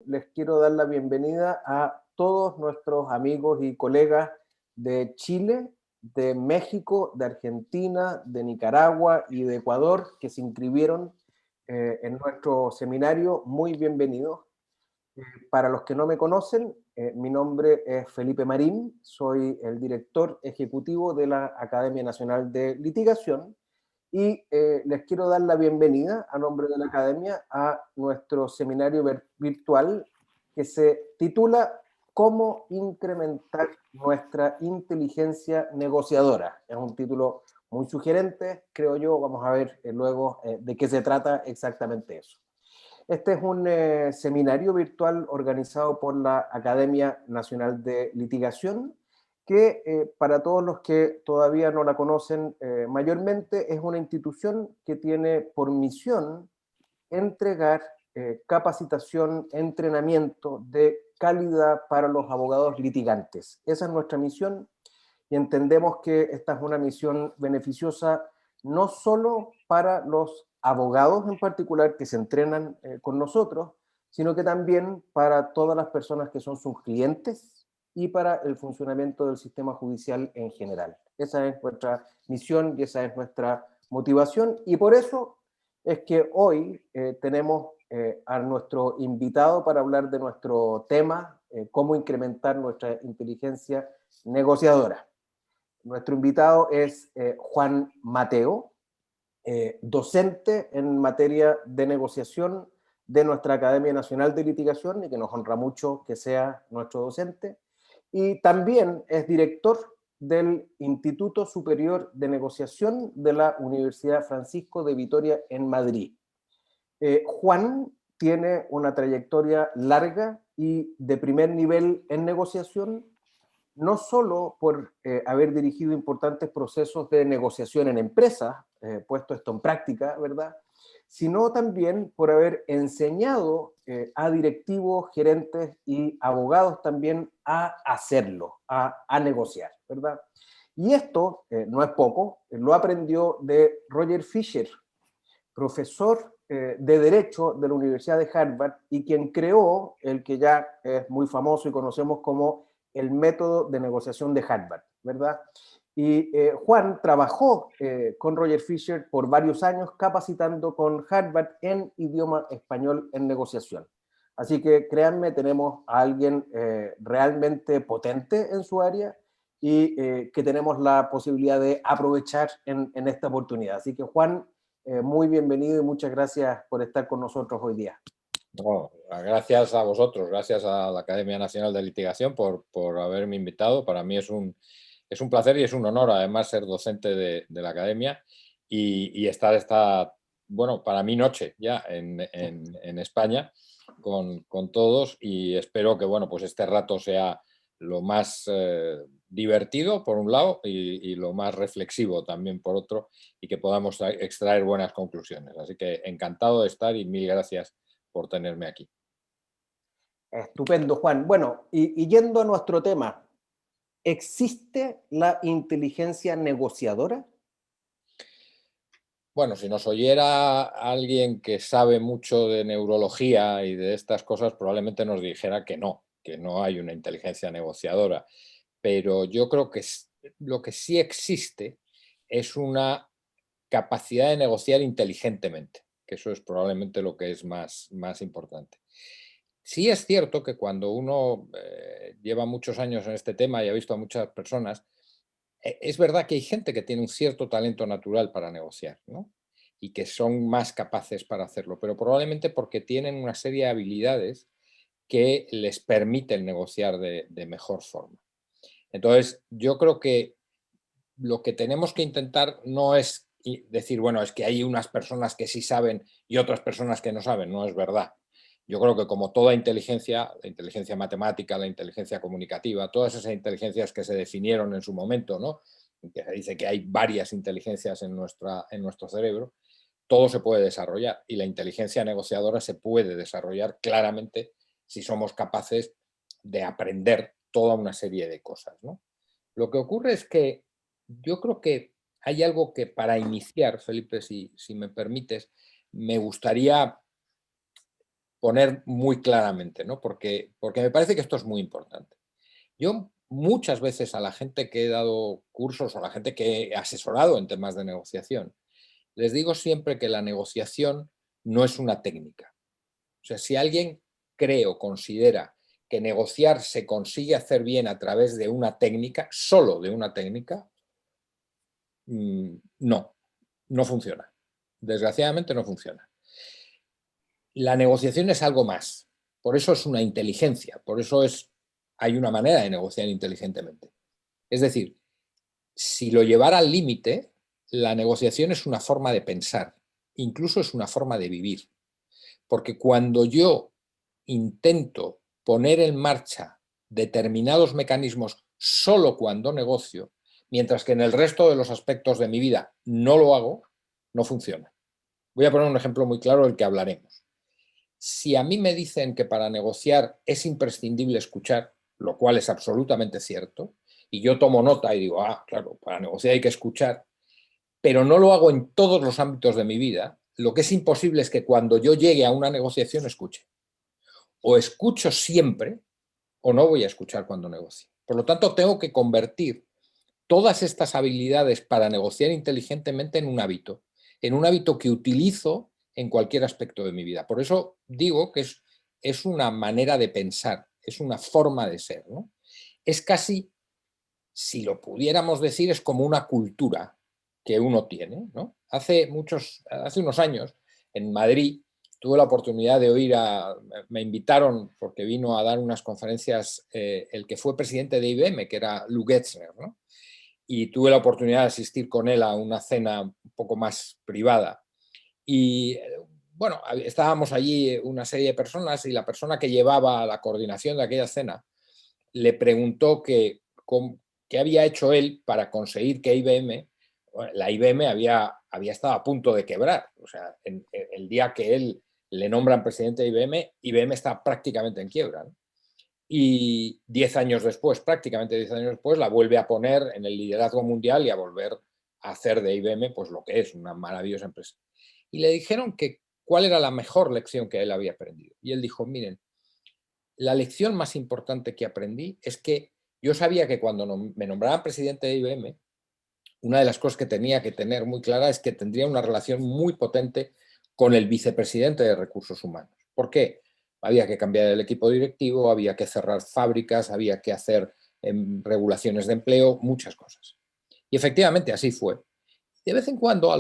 les quiero dar la bienvenida a todos nuestros amigos y colegas de Chile, de México, de Argentina, de Nicaragua y de Ecuador que se inscribieron en nuestro seminario. Muy bienvenidos. Para los que no me conocen, mi nombre es Felipe Marín, soy el director ejecutivo de la Academia Nacional de Litigación y les quiero dar la bienvenida a nombre de la Academia a nuestro seminario virtual que se titula ¿Cómo incrementar nuestra inteligencia negociadora? Es un título muy sugerente, creo yo. Vamos a ver luego de qué se trata exactamente eso. Este es un seminario virtual organizado por la Academia Nacional de Litigación, que para todos los que todavía no la conocen, mayormente es una institución que tiene por misión entregar capacitación, entrenamiento de calidad para los abogados litigantes. Esa es nuestra misión y entendemos que esta es una misión beneficiosa no solo para los abogados en particular que se entrenan con nosotros, sino que también para todas las personas que son sus clientes y para el funcionamiento del sistema judicial en general. Esa es nuestra misión y esa es nuestra motivación, y por eso es que hoy tenemos a nuestro invitado para hablar de nuestro tema, cómo incrementar nuestra inteligencia negociadora. Nuestro invitado es Juan Mateo, docente en materia de negociación de nuestra Academia Nacional de Litigación, y que nos honra mucho que sea nuestro docente. Y también es director del Instituto Superior de Negociación de la Universidad Francisco de Vitoria en Madrid. Juan tiene una trayectoria larga y de primer nivel en negociación, no solo por haber dirigido importantes procesos de negociación en empresas, puesto esto en práctica, ¿verdad? Sino también por haber enseñado a directivos, gerentes y abogados también a hacerlo, a negociar, ¿verdad? Y esto no es poco, lo aprendió de Roger Fisher, profesor de Derecho de la Universidad de Harvard y quien creó el que ya es muy famoso y conocemos como el método de negociación de Harvard, ¿verdad? Y Juan trabajó con Roger Fisher por varios años capacitando con Harvard en idioma español en negociación. Así que créanme, tenemos a alguien realmente potente en su área y que tenemos la posibilidad de aprovechar en esta oportunidad. Así que Juan, muy bienvenido y muchas gracias por estar con nosotros hoy día. Bueno, gracias a vosotros, gracias a la Academia Nacional de Litigación por haberme invitado. Para mí es un placer y es un honor, además, ser docente de la Academia y estar esta, bueno, para mi noche ya en España con todos, y espero que, bueno, pues este rato sea lo más divertido, por un lado, y lo más reflexivo también, por otro, y que podamos extraer buenas conclusiones. Así que encantado de estar y mil gracias por tenerme aquí. Estupendo, Juan. Bueno, y yendo a nuestro tema, ¿existe la inteligencia negociadora? Bueno, si nos oyera alguien que sabe mucho de neurología y de estas cosas, probablemente nos dijera que no hay una inteligencia negociadora. Pero yo creo que lo que sí existe es una capacidad de negociar inteligentemente, que eso es probablemente lo que es más importante. Sí es cierto que cuando uno lleva muchos años en este tema y ha visto a muchas personas, es verdad que hay gente que tiene un cierto talento natural para negociar, ¿no? Y que son más capaces para hacerlo, pero probablemente porque tienen una serie de habilidades que les permiten negociar de mejor forma. Entonces, yo creo que lo que tenemos que intentar no es decir, bueno, es que hay unas personas que sí saben y otras personas que no saben. No es verdad. Yo creo que, como toda inteligencia, la inteligencia matemática, la inteligencia comunicativa, todas esas inteligencias que se definieron en su momento, ¿no? Que se dice que hay varias inteligencias en nuestro cerebro, todo se puede desarrollar, y la inteligencia negociadora se puede desarrollar claramente si somos capaces de aprender toda una serie de cosas, ¿no? Lo que ocurre es que yo creo que hay algo que, para iniciar, Felipe, si me permites, me gustaría poner muy claramente, ¿no? Porque me parece que esto es muy importante. Yo muchas veces a la gente que he dado cursos o a la gente que he asesorado en temas de negociación, les digo siempre que la negociación no es una técnica. O sea, si alguien cree o considera que negociar se consigue hacer bien a través de una técnica, solo de una técnica, no, no funciona. Desgraciadamente no funciona. La negociación es algo más. Por eso es una inteligencia. Por eso hay una manera de negociar inteligentemente. Es decir, si lo llevara al límite, la negociación es una forma de pensar, incluso es una forma de vivir. Porque cuando yo intento poner en marcha determinados mecanismos solo cuando negocio, mientras que en el resto de los aspectos de mi vida no lo hago, no funciona. Voy a poner un ejemplo muy claro del que hablaremos. Si a mí me dicen que para negociar es imprescindible escuchar, lo cual es absolutamente cierto, y yo tomo nota y digo, claro, para negociar hay que escuchar, pero no lo hago en todos los ámbitos de mi vida, lo que es imposible es que cuando yo llegue a una negociación escuche. O escucho siempre o no voy a escuchar cuando negocie. Por lo tanto, tengo que convertir todas estas habilidades para negociar inteligentemente en un hábito que utilizo en cualquier aspecto de mi vida. Por eso digo que es una manera de pensar, es una forma de ser, ¿no? Es casi, si lo pudiéramos decir, es como una cultura que uno tiene, ¿no? Hace unos años, en Madrid, tuve la oportunidad de me invitaron porque vino a dar unas conferencias el que fue presidente de IBM, que era Lou Gerstner, ¿no? Y tuve la oportunidad de asistir con él a una cena un poco más privada. Y bueno, estábamos allí una serie de personas y la persona que llevaba la coordinación de aquella cena le preguntó qué había hecho él para conseguir que la IBM había estado a punto de quebrar. O sea, el día que él le nombran presidente de IBM, IBM está prácticamente en quiebra, ¿no? Y 10 años después, prácticamente 10 años después, la vuelve a poner en el liderazgo mundial y a volver a hacer de IBM pues lo que es, una maravillosa empresa. Y le dijeron que cuál era la mejor lección que él había aprendido. Y él dijo, miren, la lección más importante que aprendí es que yo sabía que cuando me nombraban presidente de IBM, una de las cosas que tenía que tener muy clara es que tendría una relación muy potente con el vicepresidente de Recursos Humanos. ¿Por qué? Había que cambiar el equipo directivo, había que cerrar fábricas, había que hacer regulaciones de empleo, muchas cosas. Y efectivamente así fue. De vez en cuando,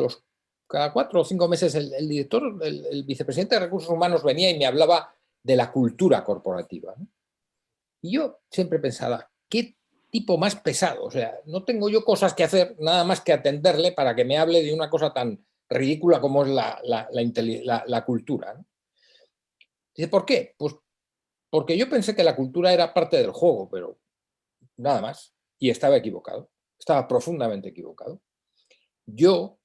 cada 4 o 5 meses, el vicepresidente de Recursos Humanos venía y me hablaba de la cultura corporativa, ¿no? Y yo siempre pensaba, ¿qué tipo más pesado? O sea, no tengo yo cosas que hacer, nada más que atenderle para que me hable de una cosa tan ridícula como es la cultura, ¿no? Dice, ¿por qué? Pues porque yo pensé que la cultura era parte del juego, pero nada más. Y estaba equivocado, estaba profundamente equivocado. Yo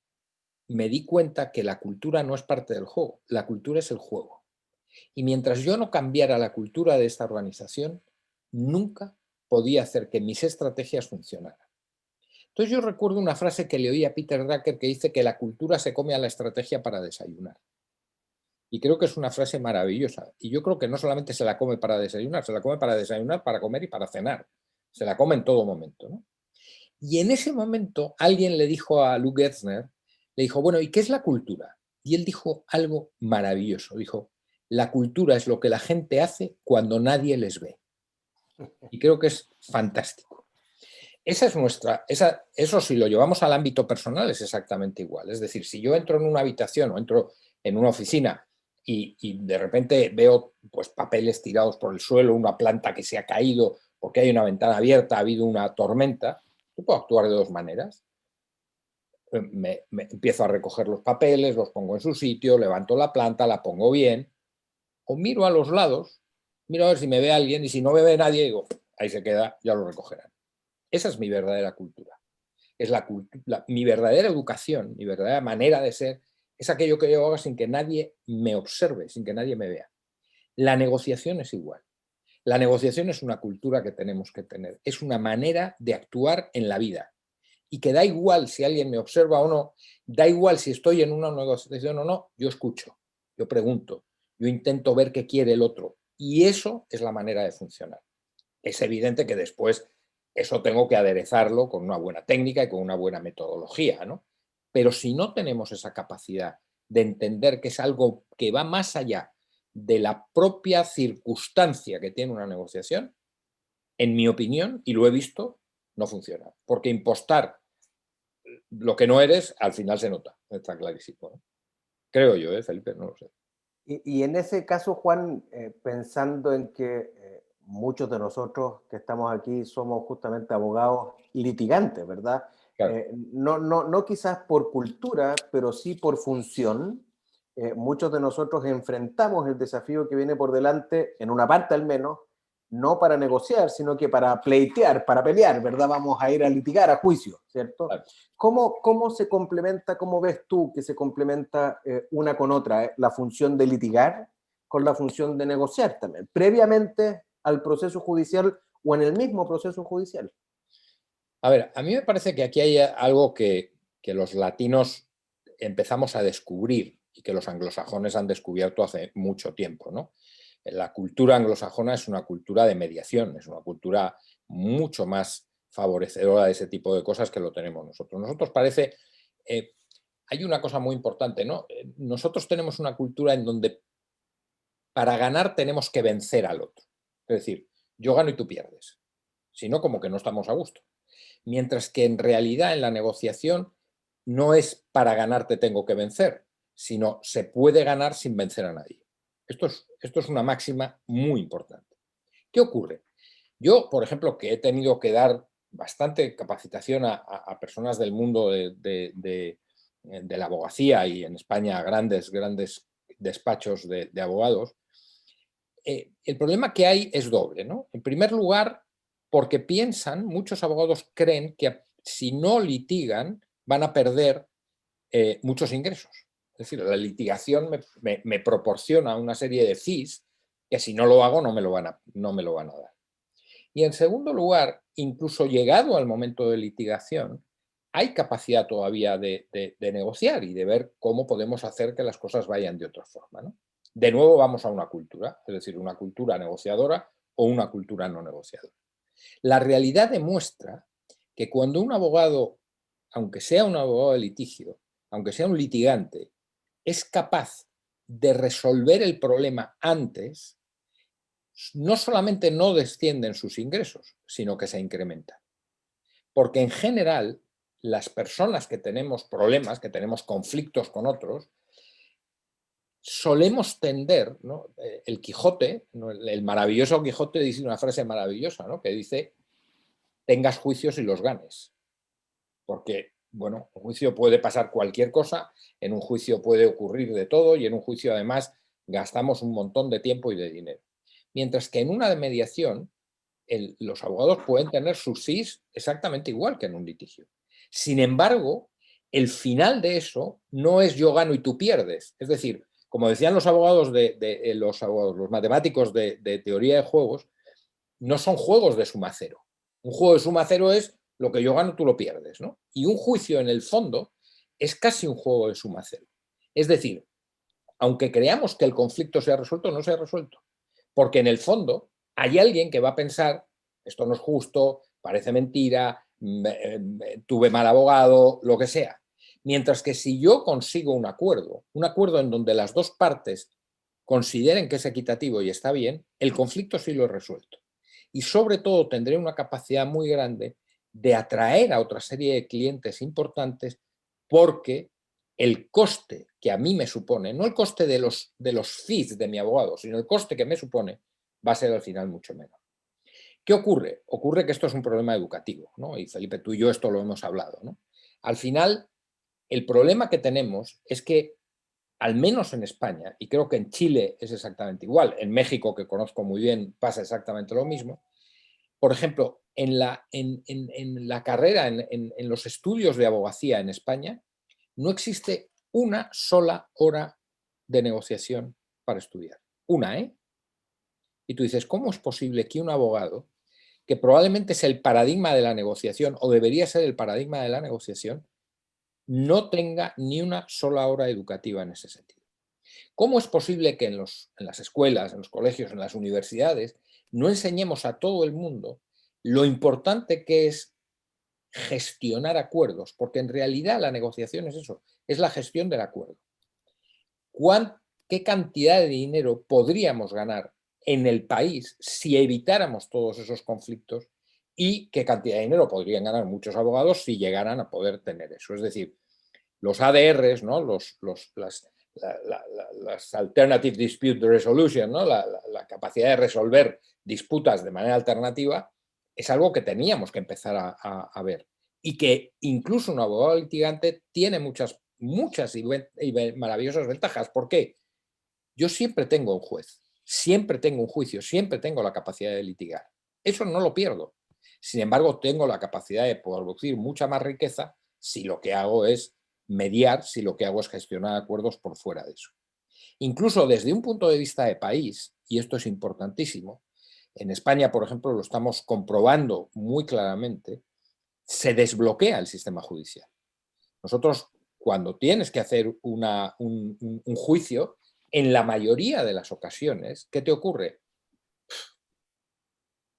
me di cuenta que la cultura no es parte del juego, la cultura es el juego. Y mientras yo no cambiara la cultura de esta organización, nunca podía hacer que mis estrategias funcionaran. Entonces yo recuerdo una frase que le oí a Peter Drucker que dice que la cultura se come a la estrategia para desayunar. Y creo que es una frase maravillosa. Y yo creo que no solamente se la come para desayunar, se la come para desayunar, para comer y para cenar. Se la come en todo momento, ¿no? Y en ese momento alguien le dijo a Lou Gerstner, le dijo, bueno, ¿y qué es la cultura? Y él dijo algo maravilloso. Dijo, la cultura es lo que la gente hace cuando nadie les ve. Y creo que es fantástico. Esa es eso si lo llevamos al ámbito personal es exactamente igual. Es decir, si yo entro en una habitación o entro en una oficina y de repente veo pues, papeles tirados por el suelo, una planta que se ha caído porque hay una ventana abierta, ha habido una tormenta, yo puedo actuar de dos maneras. Me empiezo a recoger los papeles, los pongo en su sitio, levanto la planta, la pongo bien, o miro a los lados, miro a ver si me ve alguien y si no me ve nadie, digo, ahí se queda, ya lo recogerán. Esa es mi verdadera cultura. Es mi verdadera educación, mi verdadera manera de ser, es aquello que yo hago sin que nadie me observe, sin que nadie me vea. La negociación es igual. La negociación es una cultura que tenemos que tener, es una manera de actuar en la vida. Y que da igual si alguien me observa o no, da igual si estoy en una negociación o no, yo escucho, yo pregunto, yo intento ver qué quiere el otro. Y eso es la manera de funcionar. Es evidente que después eso tengo que aderezarlo con una buena técnica y con una buena metodología, ¿no? Pero si no tenemos esa capacidad de entender que es algo que va más allá de la propia circunstancia que tiene una negociación, en mi opinión, y lo he visto, no funciona. Porque impostar lo que no eres, al final se nota, está clarísimo, ¿no? Creo yo, Felipe, no lo sé. Y en ese caso, Juan, pensando en que muchos de nosotros que estamos aquí somos justamente abogados litigantes, ¿verdad? Claro. No quizás por cultura, pero sí por función. Muchos de nosotros enfrentamos el desafío que viene por delante, en una parte al menos, no para negociar, sino que para pleitear, para pelear, ¿verdad? Vamos a ir a litigar, a juicio, ¿cierto? Claro. ¿Cómo se complementa, cómo ves tú que se complementa una con otra, la función de litigar con la función de negociar también, previamente al proceso judicial o en el mismo proceso judicial? A ver, a mí me parece que aquí hay algo que los latinos empezamos a descubrir y que los anglosajones han descubierto hace mucho tiempo, ¿no? La cultura anglosajona es una cultura de mediación, es una cultura mucho más favorecedora de ese tipo de cosas que lo tenemos nosotros. Nosotros parece, hay una cosa muy importante, ¿no? Nosotros tenemos una cultura en donde para ganar tenemos que vencer al otro. Es decir, yo gano y tú pierdes. Si no, como que no estamos a gusto. Mientras que en realidad en la negociación no es para ganar te tengo que vencer, sino se puede ganar sin vencer a nadie. Esto es una máxima muy importante. ¿Qué ocurre? Yo, por ejemplo, que he tenido que dar bastante capacitación a personas del mundo de la abogacía y en España grandes despachos de abogados, el problema que hay es doble, ¿no? En primer lugar, porque piensan, muchos abogados creen que si no litigan van a perder muchos ingresos. Es decir, la litigación me proporciona una serie de fees que si no lo hago no me lo van a dar. Y en segundo lugar, incluso llegado al momento de litigación, hay capacidad todavía de negociar y de ver cómo podemos hacer que las cosas vayan de otra forma, ¿no? De nuevo vamos a una cultura, es decir, una cultura negociadora o una cultura no negociadora. La realidad demuestra que cuando un abogado, aunque sea un abogado de litigio, aunque sea un litigante, es capaz de resolver el problema antes, no solamente no descienden sus ingresos, sino que se incrementan. Porque en general, las personas que tenemos problemas, que tenemos conflictos con otros, solemos tender, ¿no? El Quijote, ¿no? El maravilloso Quijote dice una frase maravillosa, ¿no? Que dice, tengas juicios y los ganes. Porque, bueno, en un juicio puede pasar cualquier cosa, en un juicio puede ocurrir de todo y en un juicio además gastamos un montón de tiempo y de dinero. Mientras que en una de mediación, los abogados pueden tener sus sís exactamente igual que en un litigio. Sin embargo, el final de eso no es yo gano y tú pierdes. Es decir, como decían los abogados los matemáticos de teoría de juegos, no son juegos de suma cero. Un juego de suma cero es lo que yo gano, tú lo pierdes, ¿no? Y un juicio en el fondo es casi un juego de suma cero. Es decir, aunque creamos que el conflicto se ha resuelto, no se ha resuelto. Porque en el fondo hay alguien que va a pensar, esto no es justo, parece mentira, tuve mal abogado, lo que sea. Mientras que si yo consigo un acuerdo en donde las dos partes consideren que es equitativo y está bien, el conflicto sí lo he resuelto. Y sobre todo tendré una capacidad muy grande de atraer a otra serie de clientes importantes porque el coste que a mí me supone, no el coste de los fees de mi abogado, sino el coste que me supone, va a ser al final mucho menor. ¿Qué ocurre? Ocurre que esto es un problema educativo, ¿no? Y Felipe, tú y yo esto lo hemos hablado, ¿no? Al final, el problema que tenemos es que, al menos en España, y creo que en Chile es exactamente igual, en México, que conozco muy bien, pasa exactamente lo mismo. Por ejemplo, en la carrera, en los estudios de abogacía en España, no existe una sola hora de negociación para estudiar. Una, ¿eh? Y tú dices, ¿cómo es posible que un abogado, que probablemente es el paradigma de la negociación o debería ser el paradigma de la negociación, no tenga ni una sola hora educativa en ese sentido? ¿Cómo es posible que en las escuelas, en los colegios, en las universidades, no enseñemos a todo el mundo lo importante que es gestionar acuerdos? Porque en realidad la negociación es eso, es la gestión del acuerdo. ¿Qué cantidad de dinero podríamos ganar en el país si evitáramos todos esos conflictos? ¿Y qué cantidad de dinero podrían ganar muchos abogados si llegaran a poder tener eso? Es decir, los ADRs, ¿no? Las Alternative Dispute Resolution, ¿no? La capacidad de resolver disputas de manera alternativa, es algo que teníamos que empezar a ver. Y que incluso un abogado litigante tiene muchas y maravillosas ventajas. ¿Por qué? Yo siempre tengo un juez, siempre tengo un juicio, siempre tengo la capacidad de litigar. Eso no lo pierdo. Sin embargo, tengo la capacidad de producir mucha más riqueza si lo que hago es mediar, si lo que hago es gestionar acuerdos por fuera de eso. Incluso desde un punto de vista de país, y esto es importantísimo, en España, por ejemplo, lo estamos comprobando muy claramente, se desbloquea el sistema judicial. Nosotros, cuando tienes que hacer un juicio, en la mayoría de las ocasiones, ¿qué te ocurre?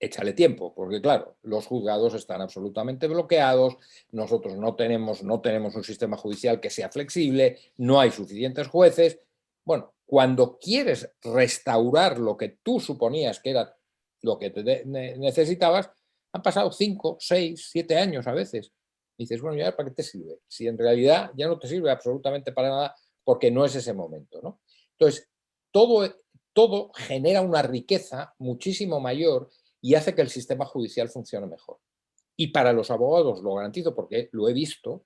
Échale tiempo, porque claro, los juzgados están absolutamente bloqueados, nosotros no tenemos un sistema judicial que sea flexible, no hay suficientes jueces. Bueno, cuando quieres restaurar lo que tú suponías que era lo que necesitabas, han pasado 5, 6, 7 años a veces. Y dices, bueno, ¿ya para qué te sirve? Si en realidad ya no te sirve absolutamente para nada porque no es ese momento, ¿no? Entonces, todo genera una riqueza muchísimo mayor y hace que el sistema judicial funcione mejor. Y para los abogados, lo garantizo porque lo he visto,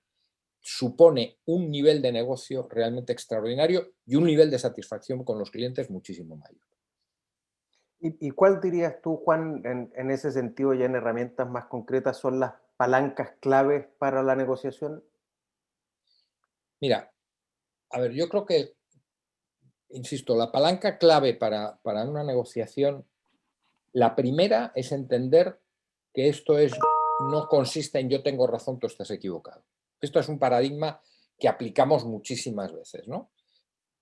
supone un nivel de negocio realmente extraordinario y un nivel de satisfacción con los clientes muchísimo mayor. ¿Y cuál dirías tú, Juan, en ese sentido, ya en herramientas más concretas, son las palancas claves para la negociación? Mira, a ver, yo creo que, insisto, la palanca clave para una negociación, la primera es entender que no consiste en yo tengo razón, tú estás equivocado. Esto es un paradigma que aplicamos muchísimas veces, ¿no?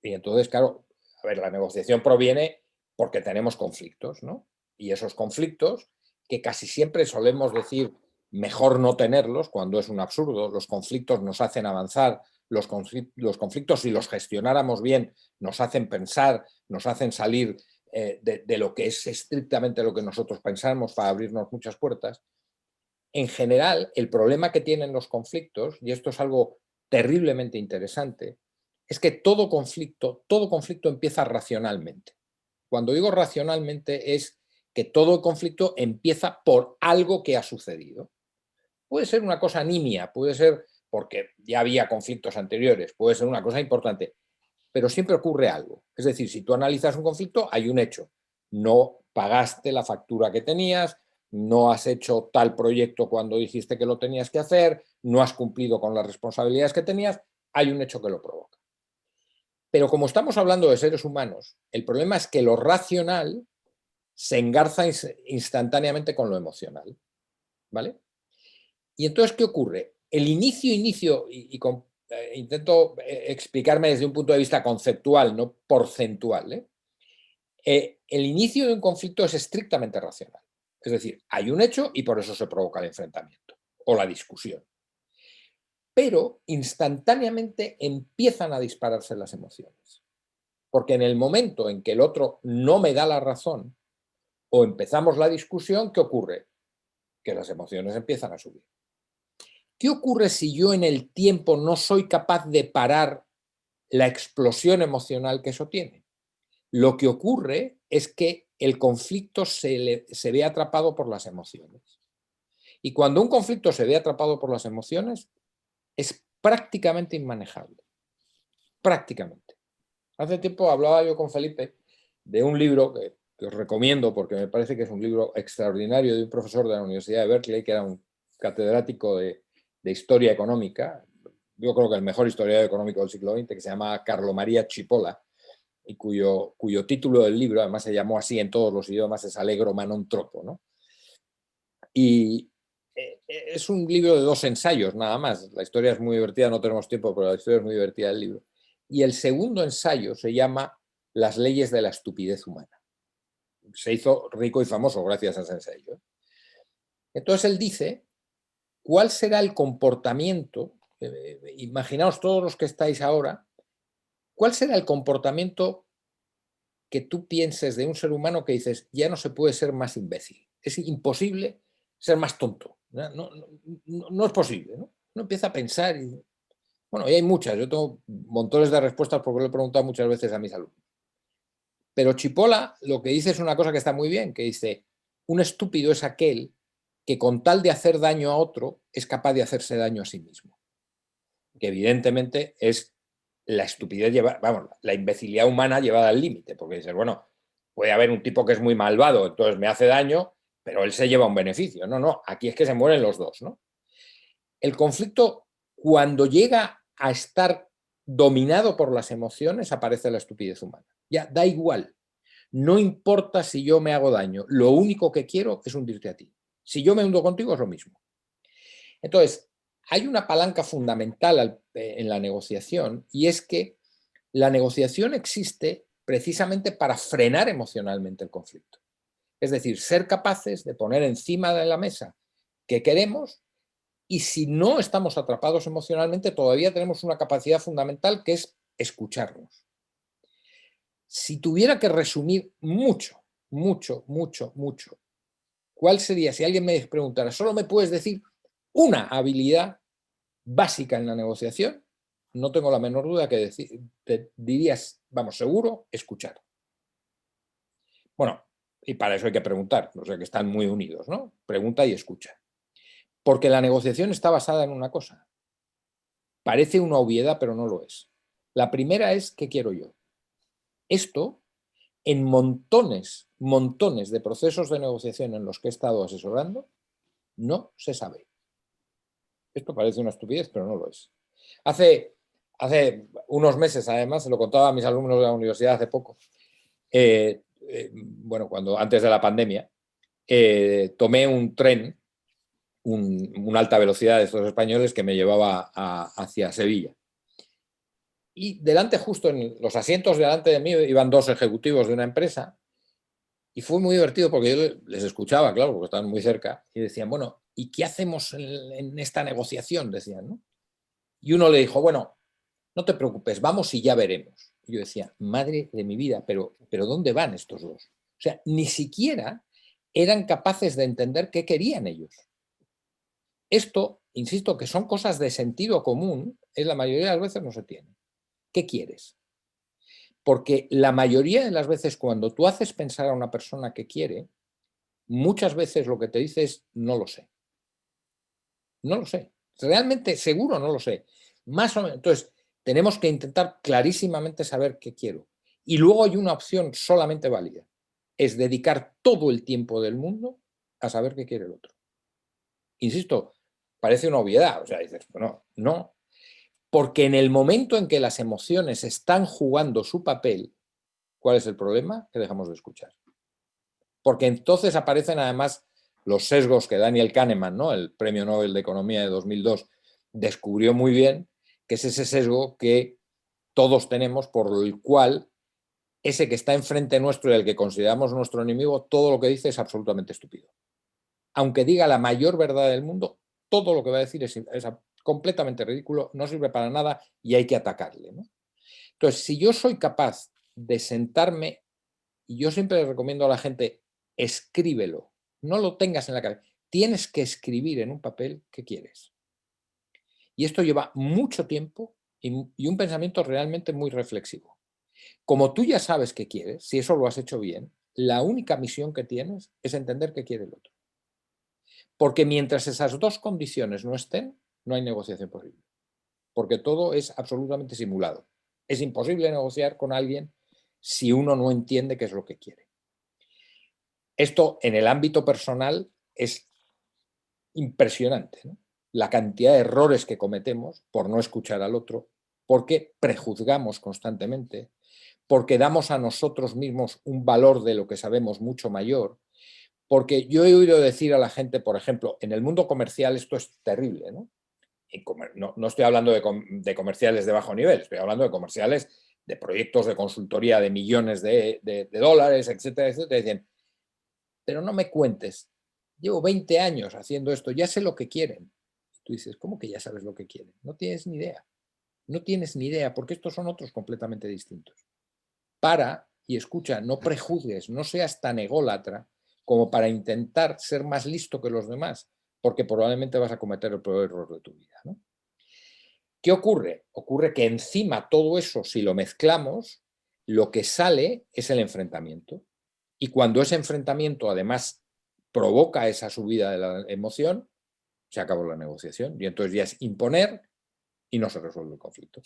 Y entonces, claro, a ver, la negociación proviene porque tenemos conflictos, ¿no? Y esos conflictos, que casi siempre solemos decir mejor no tenerlos, cuando es un absurdo, los conflictos nos hacen avanzar, los conflictos, si los gestionáramos bien, nos hacen pensar, nos hacen salir de lo que es estrictamente lo que nosotros pensamos para abrirnos muchas puertas. En general, el problema que tienen los conflictos, y esto es algo terriblemente interesante, es que todo conflicto empieza racionalmente. Cuando digo racionalmente es que todo conflicto empieza por algo que ha sucedido. Puede ser una cosa nimia, puede ser porque ya había conflictos anteriores, puede ser una cosa importante, pero siempre ocurre algo. Es decir, si tú analizas un conflicto, hay un hecho. No pagaste la factura que tenías, no has hecho tal proyecto cuando dijiste que lo tenías que hacer, no has cumplido con las responsabilidades que tenías, hay un hecho que lo provoca. Pero como estamos hablando de seres humanos, el problema es que lo racional se engarza instantáneamente con lo emocional, ¿vale? Y entonces, ¿qué ocurre? El inicio, intento explicarme desde un punto de vista conceptual, no porcentual, ¿eh? El inicio de un conflicto es estrictamente racional. Es decir, hay un hecho y por eso se provoca el enfrentamiento o la discusión. Pero instantáneamente empiezan a dispararse las emociones. Porque en el momento en que el otro no me da la razón o empezamos la discusión, ¿qué ocurre? Que las emociones empiezan a subir. ¿Qué ocurre si yo en el tiempo no soy capaz de parar la explosión emocional que eso tiene? Lo que ocurre es que el conflicto se ve atrapado por las emociones. Y cuando un conflicto se ve atrapado por las emociones, es prácticamente inmanejable. Prácticamente. Hace tiempo hablaba yo con Felipe de un libro que os recomiendo porque me parece que es un libro extraordinario de un profesor de la Universidad de Berkeley, que era un catedrático de historia económica, yo creo que el mejor historiador económico del siglo XX, que se llama Carlo Maria Cipolla, y cuyo título del libro, además se llamó así en todos los idiomas, es Allegro ma non troppo, ¿no? Y es un libro de 2 ensayos, nada más. La historia es muy divertida, no tenemos tiempo, pero la historia es muy divertida del libro. Y el segundo ensayo se llama Las leyes de la estupidez humana. Se hizo rico y famoso gracias a ese ensayo. Entonces él dice, ¿cuál será el comportamiento? Imaginaos todos los que estáis ahora, ¿cuál será el comportamiento que tú pienses de un ser humano que dices, ya no se puede ser más imbécil? Es imposible ser más tonto. No es posible, ¿no? Uno empieza a pensar y, bueno, y hay muchas, yo tengo montones de respuestas porque lo he preguntado muchas veces a mis alumnos. Pero Chipola lo que dice es una cosa que está muy bien, que dice, un estúpido es aquel que con tal de hacer daño a otro es capaz de hacerse daño a sí mismo. Que evidentemente es la estupidez, vamos, la imbecilidad humana llevada al límite, porque dices, bueno, puede haber un tipo que es muy malvado, entonces me hace daño, pero él se lleva un beneficio. No, aquí es que se mueren los dos, ¿no? El conflicto, cuando llega a estar dominado por las emociones, aparece la estupidez humana. Ya, da igual. No importa si yo me hago daño, lo único que quiero es hundirte a ti. Si yo me hundo contigo es lo mismo. Entonces, hay una palanca fundamental en la negociación y es que la negociación existe precisamente para frenar emocionalmente el conflicto. Es decir, ser capaces de poner encima de la mesa que queremos y si no estamos atrapados emocionalmente todavía tenemos una capacidad fundamental que es escucharnos. Si tuviera que resumir mucho, ¿cuál sería? Si alguien me preguntara, ¿solo me puedes decir una habilidad básica en la negociación? No tengo la menor duda que te dirías, vamos, seguro, escuchar. Bueno, y para eso hay que preguntar, o sea que están muy unidos, ¿no? Pregunta y escucha. Porque la negociación está basada en una cosa. Parece una obviedad, pero no lo es. La primera es, ¿qué quiero yo? Esto, en montones de procesos de negociación en los que he estado asesorando, no se sabe. Esto parece una estupidez, pero no lo es. Hace unos meses, además, se lo contaba a mis alumnos de la universidad hace poco, bueno, antes de la pandemia, tomé un tren, una alta velocidad de estos españoles que me llevaba hacia Sevilla. Y delante, justo en los asientos delante de mí, iban dos ejecutivos de una empresa y fue muy divertido porque yo les escuchaba, claro, porque estaban muy cerca y decían, bueno, ¿y qué hacemos en esta negociación? Decían, ¿no? Y uno le dijo, bueno, no te preocupes, vamos y ya veremos. Y yo decía, madre de mi vida, pero ¿dónde van estos dos? O sea, ni siquiera eran capaces de entender qué querían ellos. Esto, insisto, que son cosas de sentido común, la mayoría de las veces no se tiene. ¿Qué quieres? Porque la mayoría de las veces cuando tú haces pensar a una persona que quiere, muchas veces lo que te dice es, no lo sé. No lo sé. Realmente seguro no lo sé. Más o menos. Entonces, tenemos que intentar clarísimamente saber qué quiero. Y luego hay una opción solamente válida. Es dedicar todo el tiempo del mundo a saber qué quiere el otro. Insisto, parece una obviedad. O sea, dices, bueno, no. Porque en el momento en que las emociones están jugando su papel, ¿cuál es el problema? Que dejamos de escuchar. Porque entonces aparecen además los sesgos que Daniel Kahneman, ¿no?, el Premio Nobel de Economía de 2002, descubrió muy bien, que es ese sesgo que todos tenemos por el cual ese que está enfrente nuestro y el que consideramos nuestro enemigo, todo lo que dice es absolutamente estúpido. Aunque diga la mayor verdad del mundo, todo lo que va a decir es completamente ridículo, no sirve para nada y hay que atacarle, ¿no? Entonces, si yo soy capaz de sentarme, y yo siempre le recomiendo a la gente, escríbelo, no lo tengas en la cabeza, tienes que escribir en un papel qué quieres. Y esto lleva mucho tiempo y un pensamiento realmente muy reflexivo. Como tú ya sabes qué quieres, si eso lo has hecho bien, la única misión que tienes es entender qué quiere el otro. Porque mientras esas dos condiciones no estén, no hay negociación posible. Porque todo es absolutamente simulado. Es imposible negociar con alguien si uno no entiende qué es lo que quiere. Esto en el ámbito personal es impresionante, ¿no? La cantidad de errores que cometemos por no escuchar al otro, porque prejuzgamos constantemente, porque damos a nosotros mismos un valor de lo que sabemos mucho mayor, porque yo he oído decir a la gente, por ejemplo, en el mundo comercial esto es terrible, ¿no? no estoy hablando de comerciales de bajo nivel, estoy hablando de comerciales de proyectos de consultoría de millones de dólares, etcétera, etcétera. Dicen, pero no me cuentes, llevo 20 años haciendo esto, ya sé lo que quieren. Tú dices, ¿cómo que ya sabes lo que quieren? No tienes ni idea. No tienes ni idea, porque estos son otros completamente distintos. Para y escucha, no prejuzgues, no seas tan ególatra como para intentar ser más listo que los demás, porque probablemente vas a cometer el peor error de tu vida, ¿no? ¿Qué ocurre? Ocurre que encima todo eso, si lo mezclamos, lo que sale es el enfrentamiento. Y cuando ese enfrentamiento además provoca esa subida de la emoción, se acabó la negociación. Y entonces ya es imponer y no se resuelve el conflicto.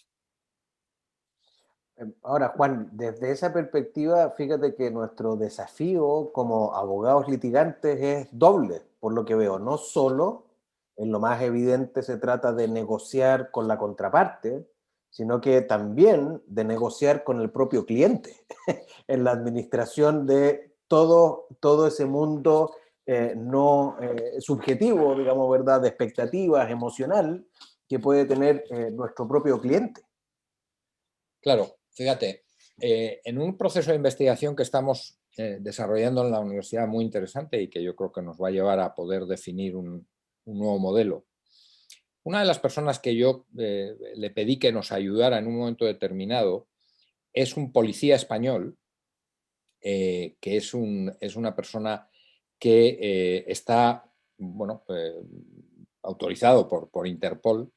Ahora, Juan, desde esa perspectiva, fíjate que nuestro desafío como abogados litigantes es doble, por lo que veo. No solo, en lo más evidente, se trata de negociar con la contraparte, sino que también de negociar con el propio cliente en la administración de todo ese mundo no subjetivo, digamos, ¿verdad?, de expectativas, emocional, que puede tener nuestro propio cliente. Claro, fíjate, en un proceso de investigación que estamos desarrollando en la universidad muy interesante y que yo creo que nos va a llevar a poder definir un nuevo modelo. Una de las personas que yo le pedí que nos ayudara en un momento determinado es un policía español, que es una persona que está, bueno, autorizado por Interpol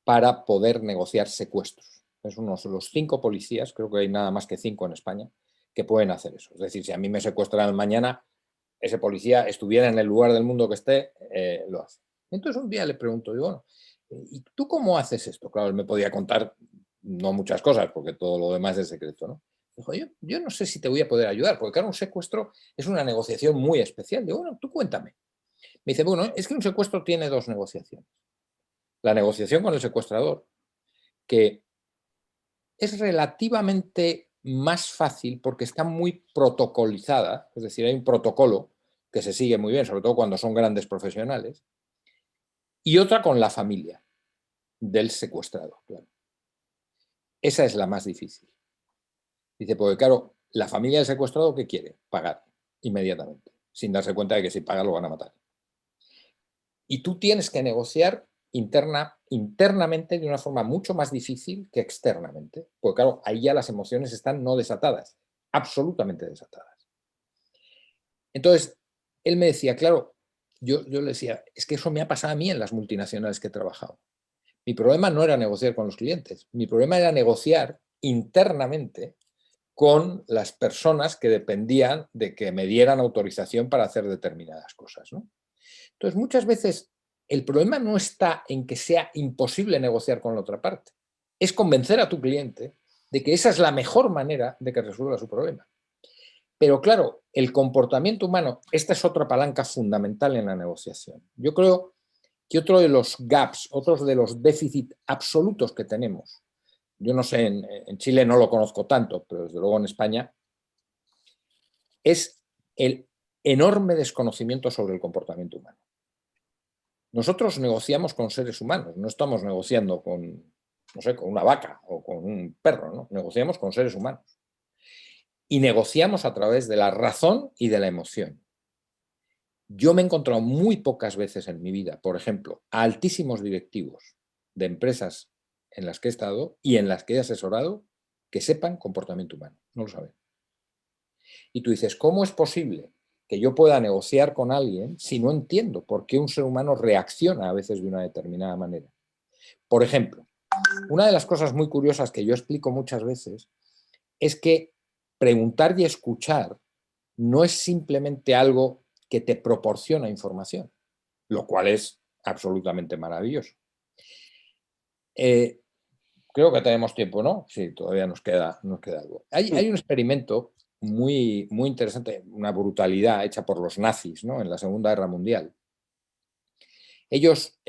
para poder negociar secuestros. Es uno de los 5 policías, creo que hay nada más que 5 en España, que pueden hacer eso. Es decir, si a mí me secuestran mañana, ese policía estuviera en el lugar del mundo que esté, lo hace. Entonces un día le pregunto, digo, bueno, ¿y tú cómo haces esto? Claro, él me podía contar no muchas cosas, porque todo lo demás es secreto, ¿no? Dijo, yo no sé si te voy a poder ayudar, porque claro, un secuestro es una negociación muy especial. Digo, bueno, tú cuéntame. Me dice, bueno, es que un secuestro tiene 2 negociaciones. La negociación con el secuestrador, que es relativamente más fácil porque está muy protocolizada, es decir, hay un protocolo que se sigue muy bien, sobre todo cuando son grandes profesionales, y otra con la familia del secuestrado. Claro. Esa es la más difícil. Dice, porque claro, la familia del secuestrado, ¿qué quiere? Pagar inmediatamente, sin darse cuenta de que si paga lo van a matar. Y tú tienes que negociar internamente de una forma mucho más difícil que externamente, porque claro, ahí ya las emociones están no desatadas, absolutamente desatadas. Entonces, él me decía, claro, yo le decía, es que eso me ha pasado a mí en las multinacionales que he trabajado. Mi problema no era negociar con los clientes, mi problema era negociar internamente con las personas que dependían de que me dieran autorización para hacer determinadas cosas, ¿no? Entonces, muchas veces el problema no está en que sea imposible negociar con la otra parte, es convencer a tu cliente de que esa es la mejor manera de que resuelva su problema. Pero claro, el comportamiento humano, esta es otra palanca fundamental en la negociación. Yo creo que otro de los gaps, otros de los déficits absolutos que tenemos, yo no sé, en Chile no lo conozco tanto, pero desde luego en España, es el enorme desconocimiento sobre el comportamiento humano. Nosotros negociamos con seres humanos, no estamos negociando con, no sé, con una vaca o con un perro, ¿no? Negociamos con seres humanos. Y negociamos a través de la razón y de la emoción. Yo me he encontrado muy pocas veces en mi vida, por ejemplo, a altísimos directivos de empresas en las que he estado y en las que he asesorado que sepan comportamiento humano. No lo saben. Y tú dices, ¿cómo es posible que yo pueda negociar con alguien si no entiendo por qué un ser humano reacciona a veces de una determinada manera? Por ejemplo, una de las cosas muy curiosas que yo explico muchas veces es que preguntar y escuchar no es simplemente algo que te proporciona información, lo cual es absolutamente maravilloso. Creo que tenemos tiempo, ¿no? Sí, todavía nos queda algo. Hay un experimento muy, muy interesante, una brutalidad hecha por los nazis, ¿no? En la Segunda Guerra Mundial. Ellos,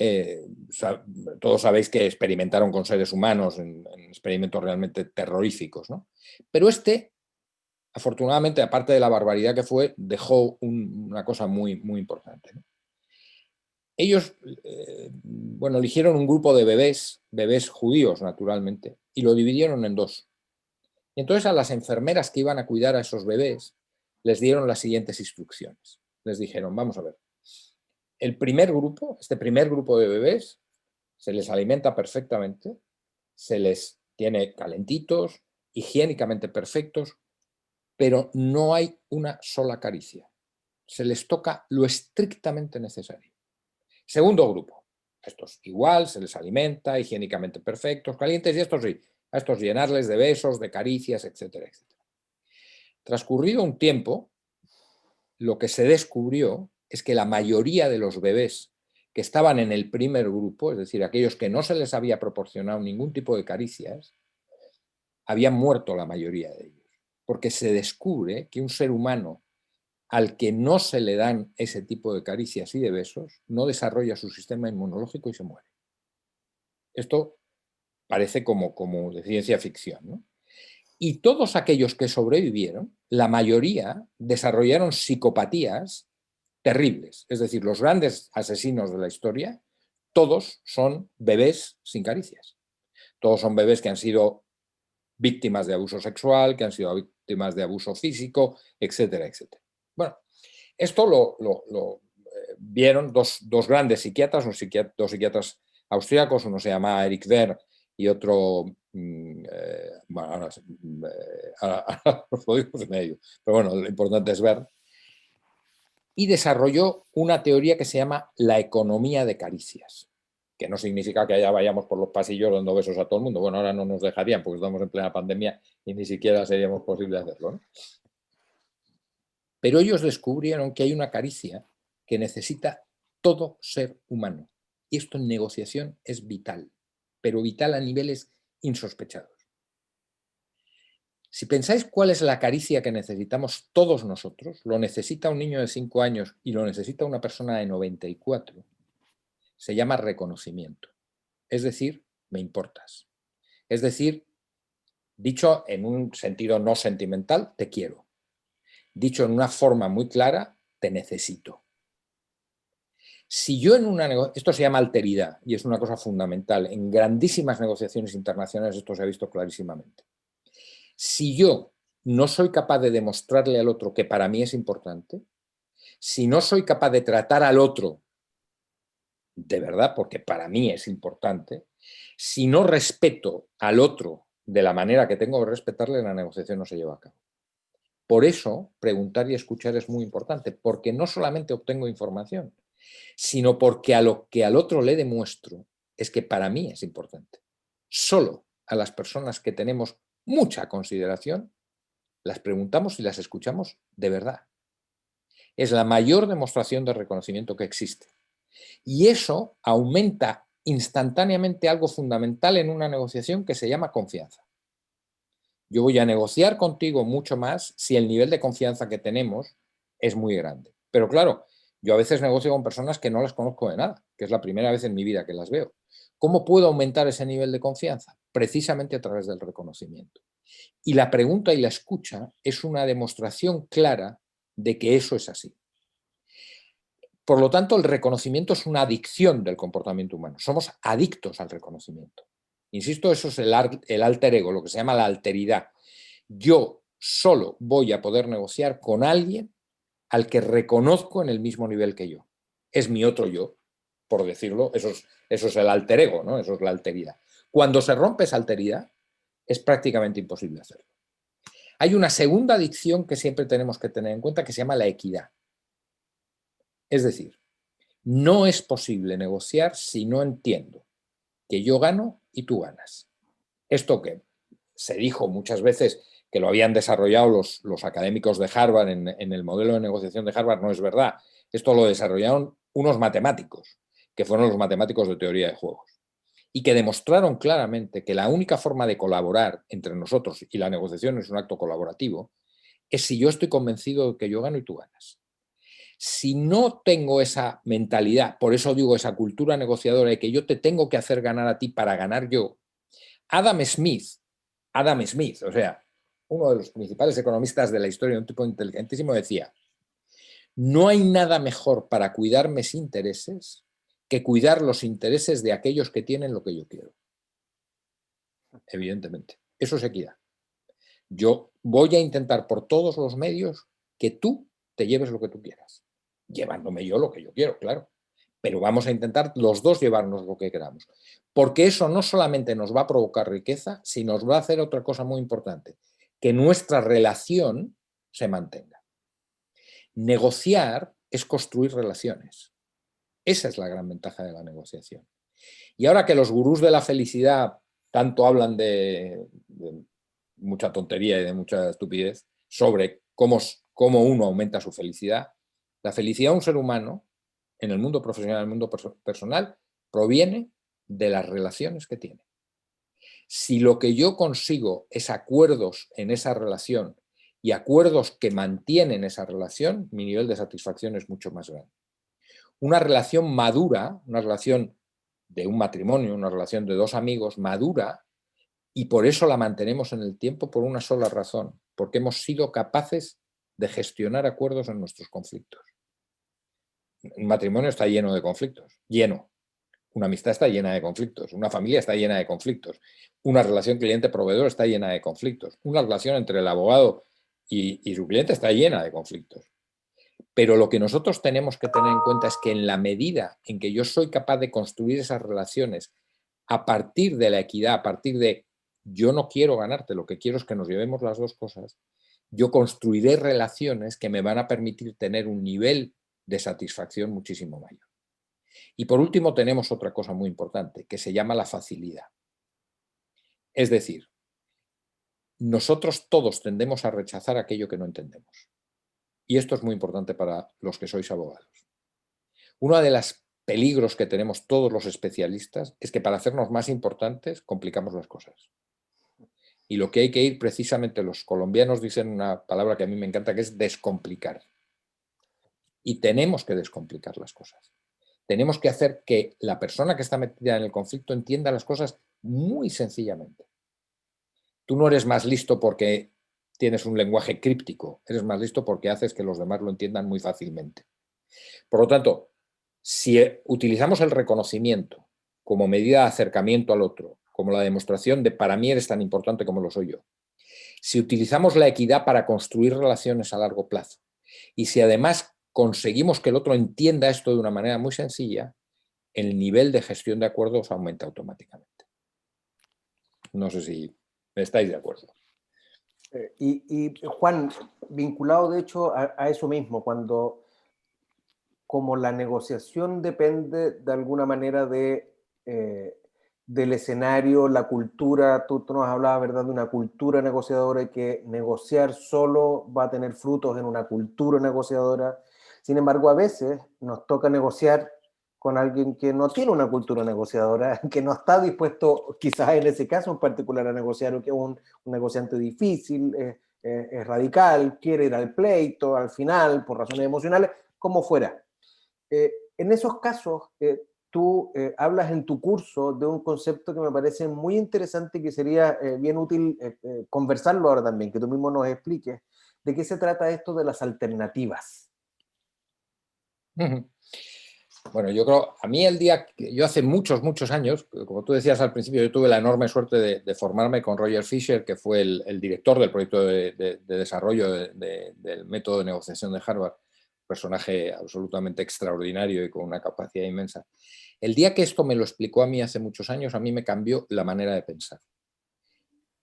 todos sabéis que experimentaron con seres humanos en experimentos realmente terroríficos, ¿no? Pero afortunadamente, aparte de la barbaridad que fue, dejó una cosa muy, muy importante, ¿no? ellos, bueno, eligieron un grupo de bebés judíos, naturalmente, y lo dividieron en dos. Y entonces a las enfermeras que iban a cuidar a esos bebés les dieron las siguientes instrucciones. Les dijeron, vamos a ver, este primer grupo de bebés, se les alimenta perfectamente, se les tiene calentitos, higiénicamente perfectos, pero no hay una sola caricia. Se les toca lo estrictamente necesario. Segundo grupo, estos igual, se les alimenta, higiénicamente perfectos, calientes, y estos sí, a estos llenarles de besos, de caricias, etcétera, etcétera. Transcurrido un tiempo, lo que se descubrió es que la mayoría de los bebés que estaban en el primer grupo, es decir, aquellos que no se les había proporcionado ningún tipo de caricias, habían muerto la mayoría de ellos, porque se descubre que un ser humano al que no se le dan ese tipo de caricias y de besos, no desarrolla su sistema inmunológico y se muere. Esto parece como de ciencia ficción, ¿no? Y todos aquellos que sobrevivieron, la mayoría desarrollaron psicopatías terribles. Es decir, los grandes asesinos de la historia, todos son bebés sin caricias. Todos son bebés que han sido víctimas de abuso sexual, que han sido víctimas de abuso físico, etcétera, etcétera. Bueno, esto lo vieron dos grandes psiquiatras, dos psiquiatras austríacos, uno se llama Eric Ver y otro, bueno, ahora los lo digo de medio, pero bueno, lo importante es Ver, y desarrolló una teoría que se llama la economía de caricias, que no significa que allá vayamos por los pasillos dando besos a todo el mundo. Bueno, ahora no nos dejarían porque estamos en plena pandemia y ni siquiera seríamos posible hacerlo, ¿no? Pero ellos descubrieron que hay una caricia que necesita todo ser humano. Y esto en negociación es vital, pero vital a niveles insospechados. Si pensáis cuál es la caricia que necesitamos todos nosotros, lo necesita un niño de 5 años y lo necesita una persona de 94, se llama reconocimiento. Es decir, me importas. Es decir, dicho en un sentido no sentimental, te quiero. Dicho en una forma muy clara, te necesito. Si yo en una esto se llama alteridad y es una cosa fundamental. En grandísimas negociaciones internacionales esto se ha visto clarísimamente. Si yo no soy capaz de demostrarle al otro que para mí es importante, si no soy capaz de tratar al otro de verdad, porque para mí es importante, si no respeto al otro de la manera que tengo que respetarle, la negociación no se lleva a cabo. Por eso, preguntar y escuchar es muy importante, porque no solamente obtengo información, sino porque a lo que al otro le demuestro es que para mí es importante. Solo a las personas que tenemos mucha consideración, las preguntamos y las escuchamos de verdad. Es la mayor demostración de reconocimiento que existe. Y eso aumenta instantáneamente algo fundamental en una negociación que se llama confianza. Yo voy a negociar contigo mucho más si el nivel de confianza que tenemos es muy grande. Pero claro, yo a veces negocio con personas que no las conozco de nada, que es la primera vez en mi vida que las veo. ¿Cómo puedo aumentar ese nivel de confianza? Precisamente a través del reconocimiento. Y la pregunta y la escucha es una demostración clara de que eso es así. Por lo tanto, el reconocimiento es una adicción del comportamiento humano. Somos adictos al reconocimiento. Insisto, eso es el alter ego, lo que se llama la alteridad. Yo solo voy a poder negociar con alguien al que reconozco en el mismo nivel que yo. Es mi otro yo, por decirlo, eso es el alter ego, ¿no? Eso es la alteridad. Cuando se rompe esa alteridad, es prácticamente imposible hacerlo. Hay una segunda adicción que siempre tenemos que tener en cuenta que se llama la equidad. Es decir, no es posible negociar si no entiendo que yo gano y tú ganas. Esto que se dijo muchas veces que lo habían desarrollado los académicos de Harvard en el modelo de negociación de Harvard no es verdad. Esto lo desarrollaron unos matemáticos, que fueron los matemáticos de teoría de juegos, y que demostraron claramente que la única forma de colaborar entre nosotros, y la negociación es un acto colaborativo, es si yo estoy convencido de que yo gano y tú ganas. Si no tengo esa mentalidad, por eso digo esa cultura negociadora de que yo te tengo que hacer ganar a ti para ganar yo, Adam Smith, o sea, uno de los principales economistas de la historia, un tipo inteligentísimo, decía, no hay nada mejor para cuidar mis intereses que cuidar los intereses de aquellos que tienen lo que yo quiero. Evidentemente. Eso es equidad. Yo voy a intentar por todos los medios que tú te lleves lo que tú quieras. Llevándome yo lo que yo quiero, claro. Pero vamos a intentar los dos llevarnos lo que queramos. Porque eso no solamente nos va a provocar riqueza, sino nos va a hacer otra cosa muy importante, que nuestra relación se mantenga. Negociar es construir relaciones. Esa es la gran ventaja de la negociación. Y ahora que los gurús de la felicidad tanto hablan de mucha tontería y de mucha estupidez sobre cómo uno aumenta su felicidad, la felicidad de un ser humano en el mundo profesional, en el mundo personal, proviene de las relaciones que tiene. Si lo que yo consigo es acuerdos en esa relación y acuerdos que mantienen esa relación, mi nivel de satisfacción es mucho más grande. Una relación madura, una relación de un matrimonio, una relación de dos amigos madura, y por eso la mantenemos en el tiempo por una sola razón, porque hemos sido capaces de gestionar acuerdos en nuestros conflictos. Un matrimonio está lleno de conflictos, lleno. Una amistad está llena de conflictos, una familia está llena de conflictos, una relación cliente-proveedor está llena de conflictos, una relación entre el abogado y su cliente está llena de conflictos. Pero lo que nosotros tenemos que tener en cuenta es que en la medida en que yo soy capaz de construir esas relaciones a partir de la equidad, a partir de yo no quiero ganarte, lo que quiero es que nos llevemos las dos cosas, yo construiré relaciones que me van a permitir tener un nivel de satisfacción muchísimo mayor. Y por último tenemos otra cosa muy importante, que se llama la facilidad. Es decir, nosotros todos tendemos a rechazar aquello que no entendemos. Y esto es muy importante para los que sois abogados. Uno de los peligros que tenemos todos los especialistas es que para hacernos más importantes complicamos las cosas. Y lo que hay que ir precisamente, los colombianos dicen una palabra que a mí me encanta, que es descomplicar. Y tenemos que descomplicar las cosas. Tenemos que hacer que la persona que está metida en el conflicto entienda las cosas muy sencillamente. Tú no eres más listo porque tienes un lenguaje críptico, eres más listo porque haces que los demás lo entiendan muy fácilmente. Por lo tanto, si utilizamos el reconocimiento como medida de acercamiento al otro, como la demostración de para mí eres tan importante como lo soy yo, si utilizamos la equidad para construir relaciones a largo plazo y si además conseguimos que el otro entienda esto de una manera muy sencilla, el nivel de gestión de acuerdos aumenta automáticamente. No sé si estáis de acuerdo. Juan, vinculado de hecho a eso mismo, cuando como la negociación depende de alguna manera del escenario, la cultura, tú nos hablabas, ¿verdad?, de una cultura negociadora y que negociar solo va a tener frutos en una cultura negociadora. Sin embargo, a veces nos toca negociar con alguien que no tiene una cultura negociadora, que no está dispuesto, quizás en ese caso en particular, a negociar, o que es un negociante difícil, es radical, quiere ir al pleito, al final, por razones emocionales, como fuera. En esos casos, tú hablas en tu curso de un concepto que me parece muy interesante y que sería bien útil conversarlo ahora también, que tú mismo nos expliques. ¿De qué se trata esto de las alternativas? Bueno, yo creo, a mí yo hace muchos años, como tú decías al principio, yo tuve la enorme suerte de formarme con Roger Fisher, que fue el director del proyecto de desarrollo del método de negociación de Harvard, personaje absolutamente extraordinario y con una capacidad inmensa. El día que esto me lo explicó a mí hace muchos años, a mí me cambió la manera de pensar.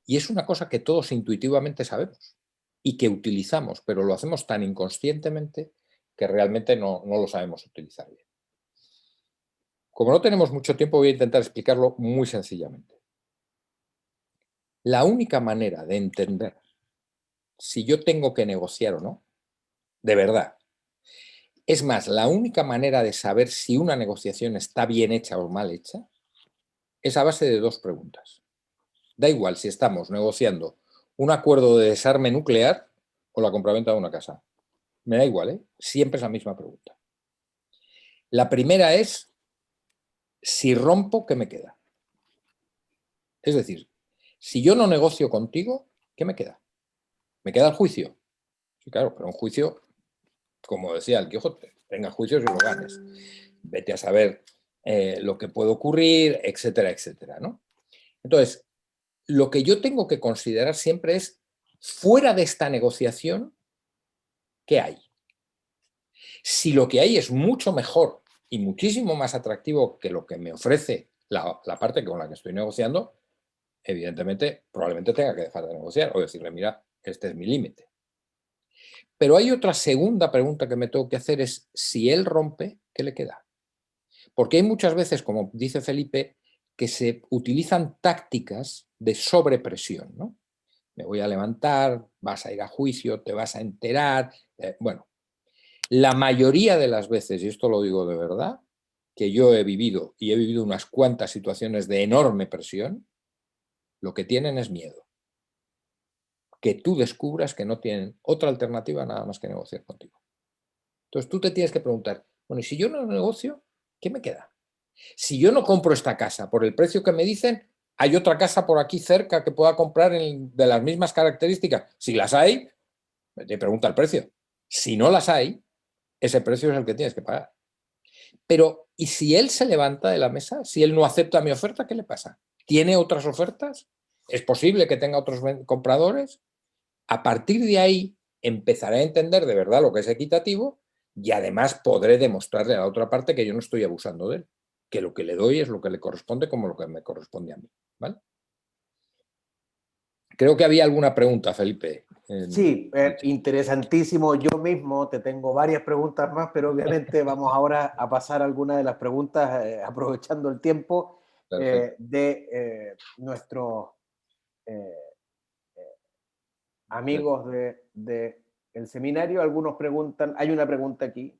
Y es una cosa que todos intuitivamente sabemos y que utilizamos, pero lo hacemos tan inconscientemente que realmente no lo sabemos utilizar bien. Como no tenemos mucho tiempo, voy a intentar explicarlo muy sencillamente. La única manera de entender si yo tengo que negociar o no, de verdad, es más, la única manera de saber si una negociación está bien hecha o mal hecha, es a base de dos preguntas. Da igual si estamos negociando un acuerdo de desarme nuclear o la compraventa de una casa. Me da igual, ¿eh? Siempre es la misma pregunta. La primera es, si rompo, ¿qué me queda? Es decir, si yo no negocio contigo, ¿qué me queda? ¿Me queda el juicio? Sí, claro, pero un juicio, como decía el Quijote, tenga juicios y lo ganes. Vete a saber lo que puede ocurrir, etcétera, etcétera, ¿no? Entonces, lo que yo tengo que considerar siempre es, fuera de esta negociación, ¿qué hay? Si lo que hay es mucho mejor y muchísimo más atractivo que lo que me ofrece la parte con la que estoy negociando, evidentemente, probablemente tenga que dejar de negociar o decirle, mira, este es mi límite. Pero hay otra segunda pregunta que me tengo que hacer, es si él rompe, ¿qué le queda? Porque hay muchas veces, como dice Felipe, que se utilizan tácticas de sobrepresión, ¿no? Me voy a levantar, vas a ir a juicio, te vas a enterar. Bueno, la mayoría de las veces, y esto lo digo de verdad, que yo he vivido, y he vivido unas cuantas situaciones de enorme presión, lo que tienen es miedo. Que tú descubras que no tienen otra alternativa nada más que negociar contigo. Entonces tú te tienes que preguntar, bueno, y si yo no negocio, ¿qué me queda? Si yo no compro esta casa por el precio que me dicen, hay otra casa por aquí cerca que pueda comprar de las mismas características. Si las hay, te pregunta el precio. Si no las hay, ese precio es el que tienes que pagar. Pero, ¿y si él se levanta de la mesa? Si él no acepta mi oferta, ¿qué le pasa? ¿Tiene otras ofertas? ¿Es posible que tenga otros compradores? A partir de ahí empezaré a entender de verdad lo que es equitativo y además podré demostrarle a la otra parte que yo no estoy abusando de él, que lo que le doy es lo que le corresponde como lo que me corresponde a mí. ¿Vale? Creo que había alguna pregunta, Felipe. Sí, interesantísimo. Yo mismo te tengo varias preguntas más, pero obviamente vamos ahora a pasar algunas de las preguntas, aprovechando el tiempo, Perfecto. de nuestros amigos de el seminario. Algunos preguntan, hay una pregunta aquí,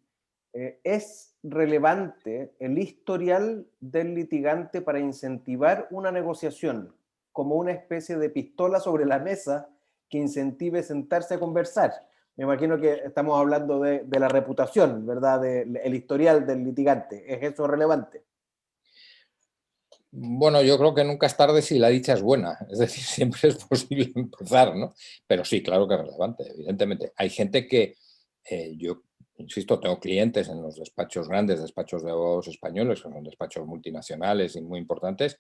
¿es relevante el historial del litigante para incentivar una negociación como una especie de pistola sobre la mesa que incentive sentarse a conversar? Me imagino que estamos hablando de la reputación, ¿verdad? El historial del litigante. ¿Es eso relevante? Bueno, yo creo que nunca es tarde si la dicha es buena, es decir, siempre es posible empezar, ¿no? Pero sí, claro que es relevante, evidentemente. Hay gente que, yo insisto, tengo clientes en los despachos grandes, despachos de abogados españoles, que son despachos multinacionales y muy importantes,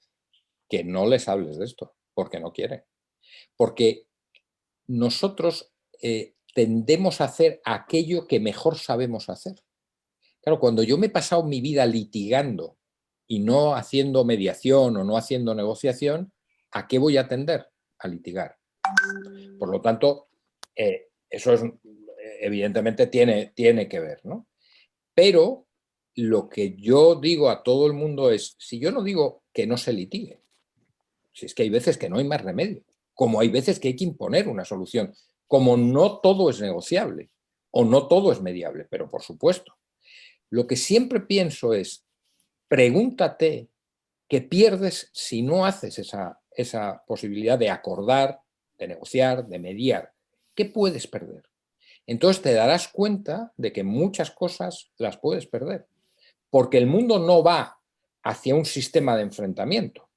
que no les hables de esto, porque no quieren. Porque nosotros tendemos a hacer aquello que mejor sabemos hacer. Claro, cuando yo me he pasado mi vida litigando y no haciendo mediación o no haciendo negociación, ¿a qué voy a tender? A litigar. Por lo tanto, eso es, evidentemente tiene que ver, ¿no? Pero lo que yo digo a todo el mundo es, si yo no digo que no se litigue, si es que hay veces que no hay más remedio, como hay veces que hay que imponer una solución, como no todo es negociable o no todo es mediable, pero por supuesto. Lo que siempre pienso es, pregúntate qué pierdes si no haces esa posibilidad de acordar, de negociar, de mediar. ¿Qué puedes perder? Entonces te darás cuenta de que muchas cosas las puedes perder, porque el mundo no va hacia un sistema de enfrentamiento.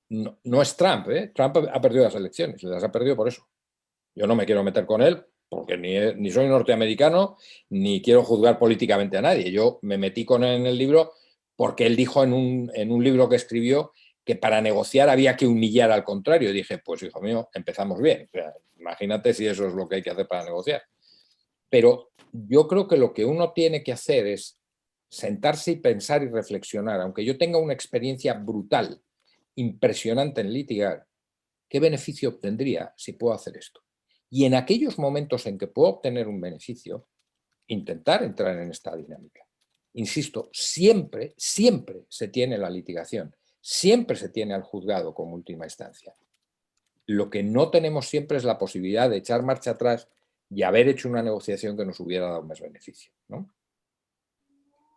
No, no es Trump, ¿eh? Trump ha perdido las elecciones, las ha perdido por eso. Yo no me quiero meter con él porque ni soy norteamericano ni quiero juzgar políticamente a nadie. Yo me metí con él en el libro porque él dijo en un libro que escribió que para negociar había que humillar al contrario. Y dije, pues hijo mío, empezamos bien. O sea, imagínate si eso es lo que hay que hacer para negociar. Pero yo creo que lo que uno tiene que hacer es sentarse y pensar y reflexionar. Aunque yo tenga una experiencia brutal, impresionante en litigar, ¿qué beneficio obtendría si puedo hacer esto? Y en aquellos momentos en que puedo obtener un beneficio, intentar entrar en esta dinámica. Insisto, siempre, siempre se tiene la litigación, siempre se tiene al juzgado como última instancia. Lo que no tenemos siempre es la posibilidad de echar marcha atrás y haber hecho una negociación que nos hubiera dado más beneficio, ¿no?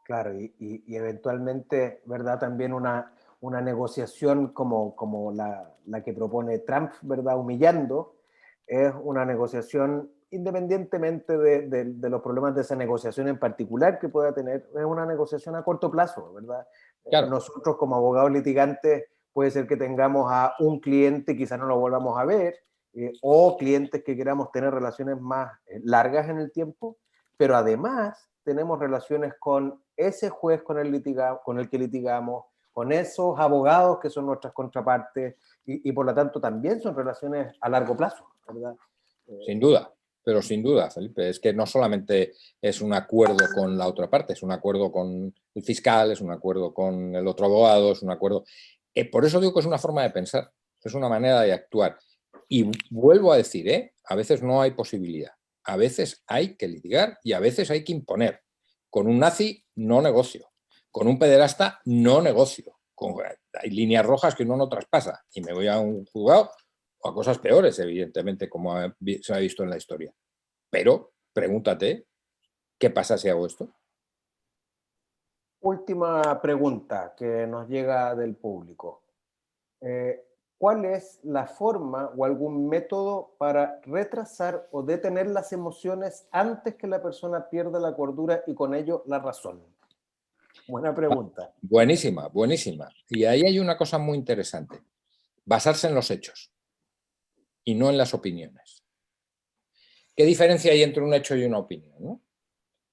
Claro, y eventualmente, ¿verdad? También una negociación como la que propone Trump, ¿verdad? Humillando, es una negociación, independientemente de los problemas de esa negociación en particular que pueda tener, es una negociación a corto plazo, ¿verdad? Claro, Nosotros como abogados litigantes puede ser que tengamos a un cliente, quizás no lo volvamos a ver, o clientes que queramos tener relaciones más largas en el tiempo, pero además tenemos relaciones con ese juez con el que litigamos, con esos abogados que son nuestras contrapartes, y por lo tanto también son relaciones a largo plazo, ¿verdad? Sin duda, pero sin duda, Felipe, es que no solamente es un acuerdo con la otra parte, es un acuerdo con el fiscal, es un acuerdo con el otro abogado, es un acuerdo... por eso digo que es una forma de pensar, es una manera de actuar. Y vuelvo a decir, a veces no hay posibilidad, a veces hay que litigar y a veces hay que imponer. Con un nazi no negocio, con un pederasta no negocio. Hay líneas rojas que uno no traspasa y me voy a un juzgado o a cosas peores, evidentemente, como se ha visto en la historia. Pero pregúntate, ¿qué pasa si hago esto? Última pregunta que nos llega del público. Eh, ¿Cuál es la forma o algún método para retrasar o detener las emociones antes que la persona pierda la cordura y con ello la razón? Buena pregunta. Buenísima, buenísima. Y ahí hay una cosa muy interesante. Basarse en los hechos y no en las opiniones. ¿Qué diferencia hay entre un hecho y una opinión, no?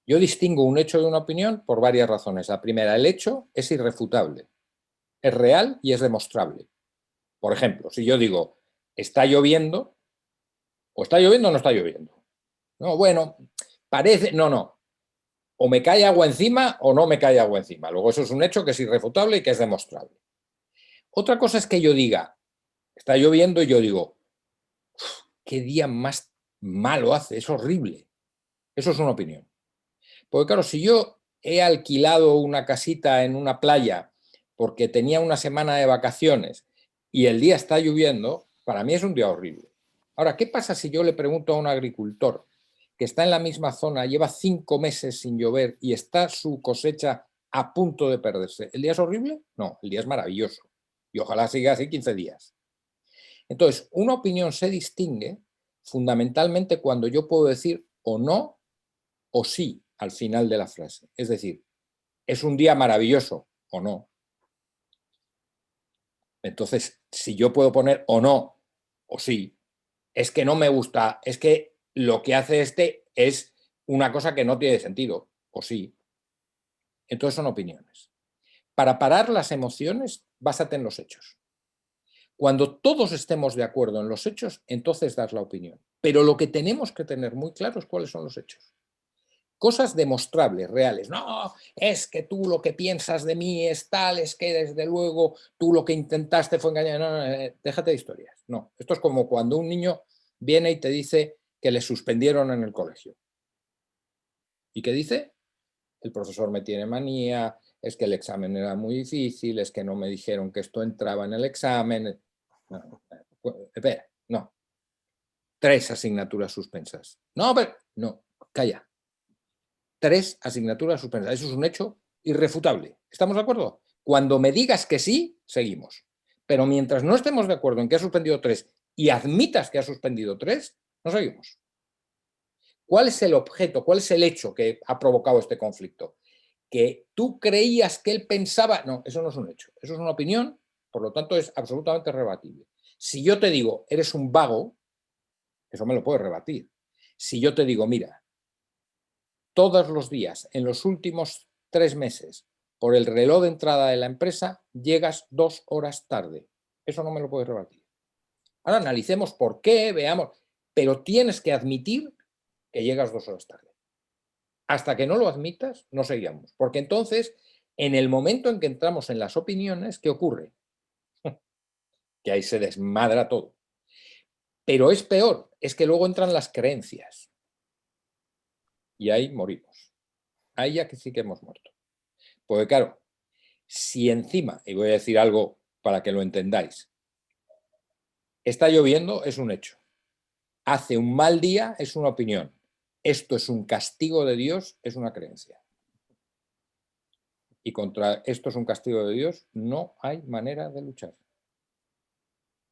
Yo distingo un hecho de una opinión por varias razones. La primera, el hecho es irrefutable, es real y es demostrable. Por ejemplo, si yo digo, está lloviendo, o está lloviendo o no está lloviendo. No, bueno, parece, no. O me cae agua encima o no me cae agua encima. Luego eso es un hecho que es irrefutable y que es demostrable. Otra cosa es que yo diga, está lloviendo y yo digo, qué día más malo hace, es horrible. Eso es una opinión. Porque claro, si yo he alquilado una casita en una playa porque tenía una semana de vacaciones y el día está lloviendo, para mí es un día horrible. Ahora, ¿qué pasa si yo le pregunto a un agricultor que está en la misma zona, lleva 5 meses sin llover y está su cosecha a punto de perderse? ¿El día es horrible? No, el día es maravilloso. Y ojalá siga así 15 días. Entonces, una opinión se distingue fundamentalmente cuando yo puedo decir o no o sí al final de la frase. Es decir, ¿es un día maravilloso o no? Entonces, si yo puedo poner o no o sí, es que no me gusta, es que lo que hace este es una cosa que no tiene sentido, o sí. Entonces son opiniones. Para parar las emociones, básate en los hechos. Cuando todos estemos de acuerdo en los hechos, entonces das la opinión. Pero lo que tenemos que tener muy claro es cuáles son los hechos. Cosas demostrables, reales. No, es que tú lo que piensas de mí es tal, es que desde luego tú lo que intentaste fue engañar. No, déjate de historias. No, esto es como cuando un niño viene y te dice que le suspendieron en el colegio. ¿Y qué dice? El profesor me tiene manía, es que el examen era muy difícil, es que no me dijeron que esto entraba en el examen. No, espera, no. 3 asignaturas suspensas. No, pero no, calla. 3 asignaturas suspensas. Eso es un hecho irrefutable. ¿Estamos de acuerdo? Cuando me digas que sí, seguimos. Pero mientras no estemos de acuerdo en que ha suspendido 3 y admitas que ha suspendido 3, no seguimos. ¿Cuál es el objeto, cuál es el hecho que ha provocado este conflicto? Que tú creías que él pensaba... No, eso no es un hecho. Eso es una opinión, por lo tanto es absolutamente rebatible. Si yo te digo, eres un vago, eso me lo puedes rebatir. Si yo te digo, mira, todos los días, en los últimos 3 meses, por el reloj de entrada de la empresa, llegas 2 horas tarde. Eso no me lo puedes rebatir. Ahora analicemos por qué, veamos, pero tienes que admitir que llegas 2 horas tarde. Hasta que no lo admitas, no seguimos. Porque entonces, en el momento en que entramos en las opiniones, ¿qué ocurre? Que ahí se desmadra todo. Pero es peor, es que luego entran las creencias. Y ahí morimos. Ahí ya que sí que hemos muerto. Porque claro, si encima, y voy a decir algo para que lo entendáis, está lloviendo es un hecho. Hace un mal día es una opinión. Esto es un castigo de Dios, es una creencia. Y contra esto es un castigo de Dios, no hay manera de luchar.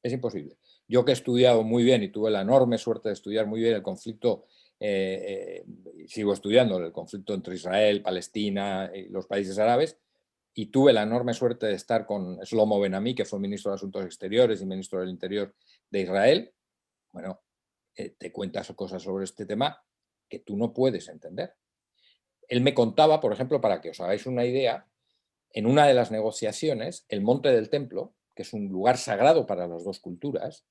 Es imposible. Yo que he estudiado muy bien y tuve la enorme suerte de estudiar muy bien el conflicto, sigo estudiando el conflicto entre Israel, Palestina y los países árabes, y tuve la enorme suerte de estar con Shlomo Ben-Ami, que fue ministro de Asuntos Exteriores y ministro del Interior de Israel. Bueno, te cuentas cosas sobre este tema que tú no puedes entender. Él me contaba, por ejemplo, para que os hagáis una idea, en una de las negociaciones, el Monte del Templo, que es un lugar sagrado para las dos culturas,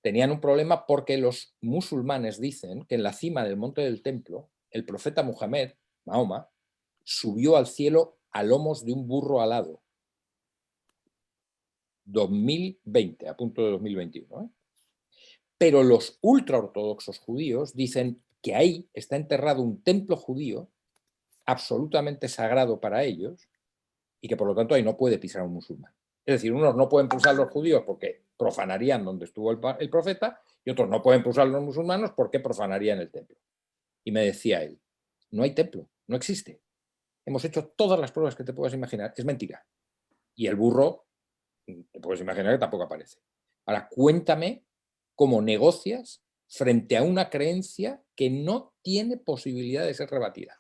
tenían un problema porque los musulmanes dicen que en la cima del Monte del Templo, el profeta Muhammad, Mahoma, subió al cielo a lomos de un burro alado. 2020, a punto de 2021. Pero los ultraortodoxos judíos dicen que ahí está enterrado un templo judío absolutamente sagrado para ellos y que por lo tanto ahí no puede pisar un musulmán. Es decir, unos no pueden pisar los judíos porque profanarían donde estuvo el profeta y otros no pueden pisar los musulmanes porque profanarían el templo. Y me decía él, no hay templo, no existe. Hemos hecho todas las pruebas que te puedas imaginar, es mentira. Y el burro, te puedes imaginar que tampoco aparece. Ahora, cuéntame cómo negocias frente a una creencia que no tiene posibilidad de ser rebatida.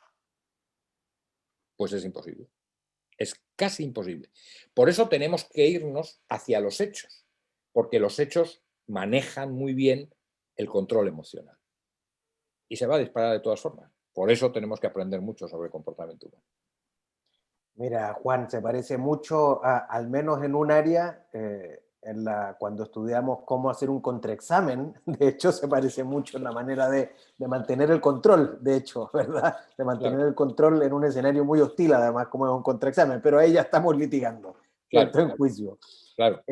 Pues es imposible. Es casi imposible. Por eso tenemos que irnos hacia los hechos, porque los hechos manejan muy bien el control emocional. Y se va a disparar de todas formas. Por eso tenemos que aprender mucho sobre el comportamiento humano. Mira, Juan, se parece mucho, al menos en un área, cuando estudiamos cómo hacer un contraexamen, de hecho se parece mucho en la manera de mantener el control, de hecho, ¿verdad? De mantener Claro, el control en un escenario muy hostil, además, como es un contraexamen, pero ahí ya estamos litigando, claro, ¿cierto? En juicio. claro.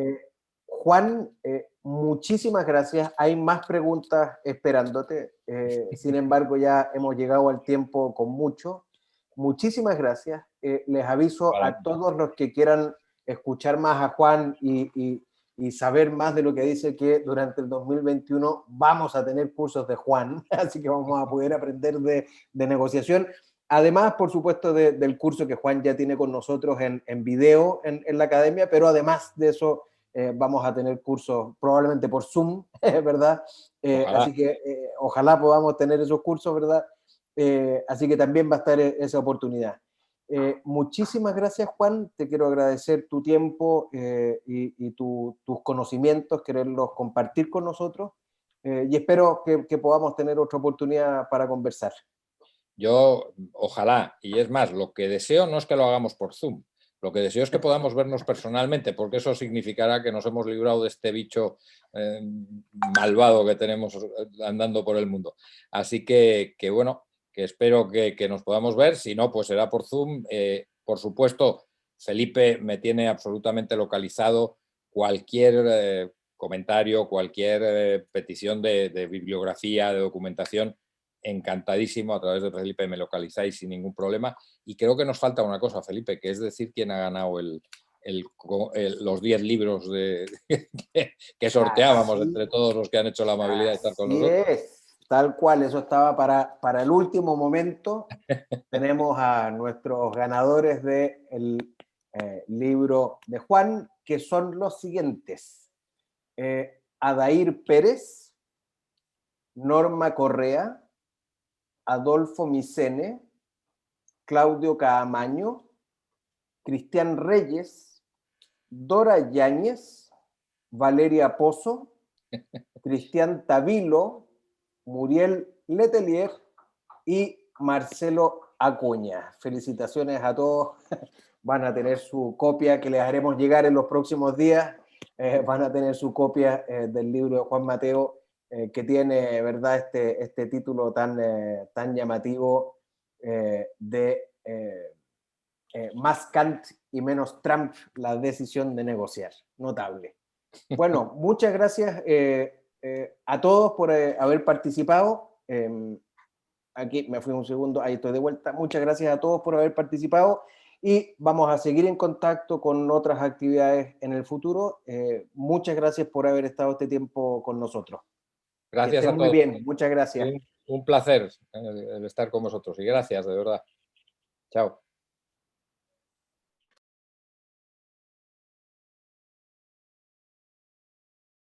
Juan, muchísimas gracias. Hay más preguntas esperándote. Sin embargo, ya hemos llegado al tiempo con mucho. Muchísimas gracias. Les aviso Vale. a todos los que quieran escuchar más a Juan y saber más de lo que dice, que durante el 2021 vamos a tener cursos de Juan, así que vamos a poder aprender de negociación. Además, por supuesto, del curso que Juan ya tiene con nosotros en video en la academia, pero además de eso vamos a tener cursos probablemente por Zoom, ¿verdad? Ojalá. Así que ojalá podamos tener esos cursos, ¿verdad? Así que también va a estar esa oportunidad. Muchísimas gracias, Juan. Te quiero agradecer tu tiempo y tus conocimientos, quererlos compartir con nosotros. Y espero que podamos tener otra oportunidad para conversar. Yo, ojalá, y es más, lo que deseo no es que lo hagamos por Zoom, lo que deseo es que podamos vernos personalmente, porque eso significará que nos hemos librado de este bicho malvado que tenemos andando por el mundo. Así que bueno, que espero que nos podamos ver, si no, pues será por Zoom. Por supuesto, Felipe me tiene absolutamente localizado. Cualquier comentario, cualquier petición de bibliografía, de documentación, encantadísimo. A través de Felipe me localizáis sin ningún problema. Y creo que nos falta una cosa, Felipe, que es decir quién ha ganado los 10 libros que sorteábamos Así, entre todos los que han hecho la amabilidad de estar con así nosotros. es, tal cual, eso estaba para el último momento. Tenemos a nuestros ganadores del libro de Juan, que son los siguientes. Adair Pérez, Norma Correa, Adolfo Micene, Claudio Caamaño, Cristian Reyes, Dora Yáñez, Valeria Pozo, Cristian Tavilo, Muriel Letelier y Marcelo Acuña. Felicitaciones a todos. Van a tener su copia que les haremos llegar en los próximos días. Van a tener su copia del libro de Juan Mateo, que tiene, ¿verdad?, este título tan llamativo de Más Kant y menos Trump, la decisión de negociar. Notable. Bueno, muchas gracias a todos por haber participado. Aquí me fui un segundo, ahí estoy de vuelta. Muchas gracias a todos por haber participado y vamos a seguir en contacto con otras actividades en el futuro. Muchas gracias por haber estado este tiempo con nosotros. Que Gracias estén a muy todos. bien. Muchas gracias. Un placer el estar con vosotros y gracias, de verdad. Chao.